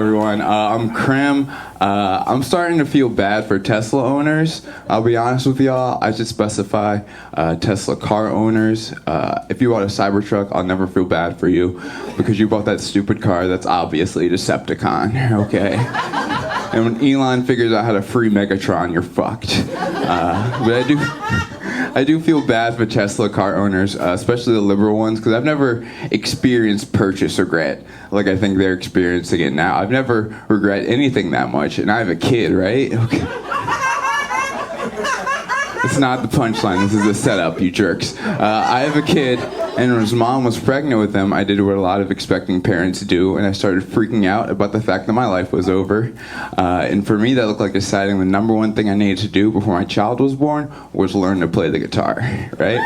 Everyone, I'm Krim. I'm starting to feel bad for Tesla owners. I'll be honest with y'all. I should specify Tesla car owners. If you bought a Cybertruck, I'll never feel bad for you because you bought that stupid car that's obviously a Decepticon, okay? And when Elon figures out how to free Megatron, you're fucked. But I do feel bad for Tesla car owners, especially the liberal ones, because I've never experienced purchase regret like I think they're experiencing it now. I've never regret anything that much, and I have a kid, right? Okay. It's not the punchline. This is a setup, you jerks. I have a kid, and when his mom was pregnant with him, I did what a lot of expecting parents do, and I started freaking out about the fact that my life was over. And for me, that looked like deciding the number one thing I needed to do before my child was born was learn to play the guitar, right?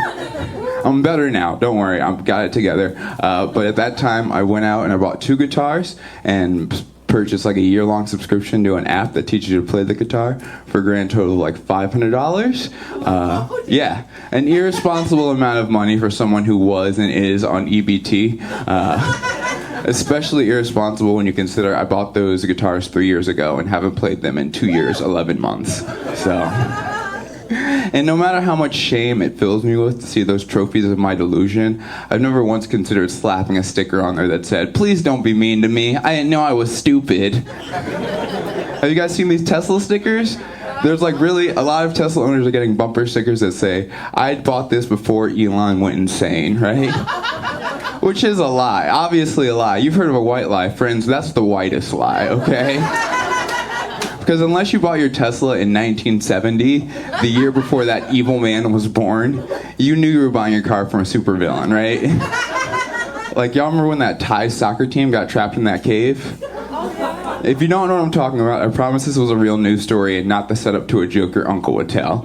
I'm better now, don't worry, I've got it together. But at that time, I went out and I bought 2 guitars and purchased like a year-long subscription to an app that teaches you to play the guitar for a grand total of like $500. Yeah, an irresponsible amount of money for someone who was and is on EBT. Especially irresponsible when you consider I bought those guitars 3 years ago and haven't played them in 2 years, 11 months. So... And no matter how much shame it fills me with to see those trophies of my delusion, I've never once considered slapping a sticker on there that said, "Please don't be mean to me. I didn't know I was stupid." Have you guys seen these Tesla stickers? There's like really, a lot of Tesla owners are getting bumper stickers that say, "I bought this before Elon went insane," right? Which is a lie, obviously a lie. You've heard of a white lie, friends, that's the whitest lie, okay? Because unless you bought your Tesla in 1970, the year before that evil man was born, you knew you were buying your car from a supervillain, right? Like, y'all remember when that Thai soccer team got trapped in that cave? If you don't know what I'm talking about, I promise this was a real news story and not the setup to a joke your uncle would tell.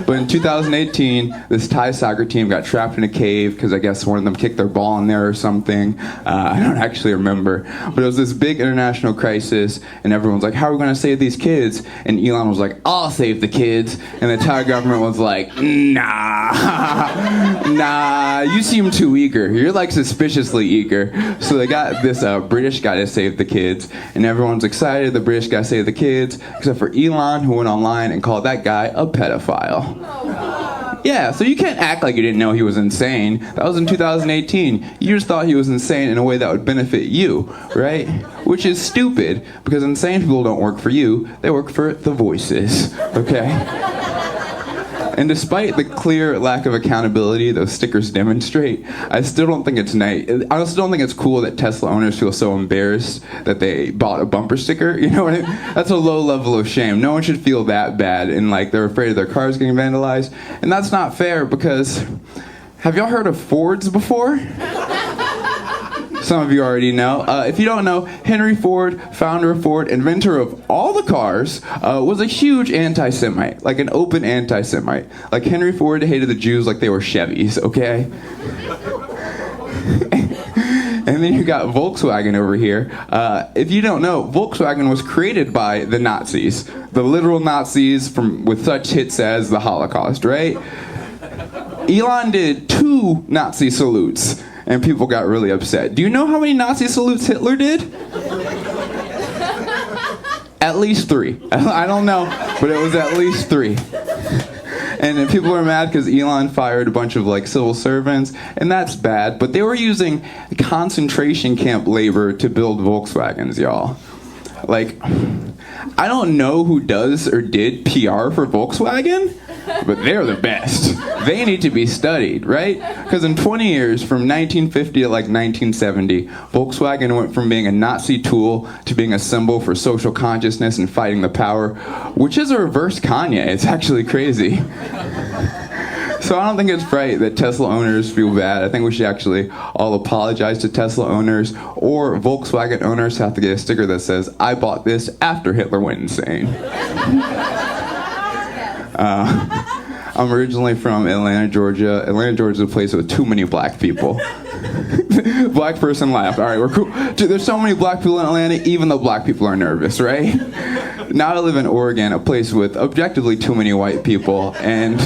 But in 2018, this Thai soccer team got trapped in a cave because I guess one of them kicked their ball in there or something. I don't actually remember. But it was this big international crisis, and everyone's like, "How are we going to save these kids?" And Elon was like, "I'll save the kids." And the Thai government was like, "Nah, nah, you seem too eager. You're like suspiciously eager." So they got this British guy to save the kids. And everyone's excited, the British guy saved the kids, except for Elon, who went online and called that guy a pedophile. Yeah, so you can't act like you didn't know he was insane. That was in 2018. You just thought he was insane in a way that would benefit you, right? Which is stupid, because insane people don't work for you, they work for the voices, okay? And despite the clear lack of accountability those stickers demonstrate, I still don't think it's nice. I still don't think it's cool that Tesla owners feel so embarrassed that they bought a bumper sticker. You know what I mean? That's a low level of shame. No one should feel that bad and like they're afraid of their cars getting vandalized. And that's not fair because, have y'all heard of Fords before? Some of you already know. If you don't know, Henry Ford, founder of Ford, inventor of all the cars, was a huge anti-Semite, like an open anti-Semite. Like Henry Ford hated the Jews like they were Chevys, okay? And then you got Volkswagen over here. If you don't know, Volkswagen was created by the Nazis, the literal Nazis with such hits as the Holocaust, right? Elon did 2 Nazi salutes. And people got really upset. Do you know how many Nazi salutes Hitler did? At least 3. I don't know, but it was at least 3. And then people are mad because Elon fired a bunch of like civil servants, and that's bad. But they were using concentration camp labor to build Volkswagens, y'all. Like, I don't know who does or did PR for Volkswagen, but they're the best. They need to be studied, right? Because in 20 years, from 1950 to like 1970, Volkswagen went from being a Nazi tool to being a symbol for social consciousness and fighting the power, which is a reverse Kanye. It's actually crazy. So I don't think it's right that Tesla owners feel bad. I think we should actually all apologize to Tesla owners, or Volkswagen owners have to get a sticker that says, "I bought this after Hitler went insane." I'm originally from Atlanta, Georgia. Atlanta, Georgia is a place with too many black people. Black person laughed. All right, we're cool. Dude, there's so many black people in Atlanta, even though black people are nervous, right? Now I live in Oregon, a place with objectively too many white people, and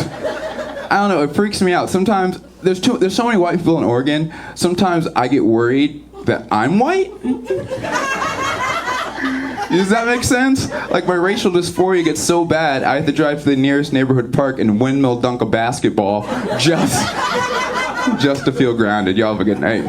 I don't know, it freaks me out. Sometimes there's so many white people in Oregon, sometimes I get worried that I'm white. Does that make sense? Like, my racial dysphoria gets so bad, I have to drive to the nearest neighborhood park and windmill dunk a basketball just to feel grounded. Y'all have a good night.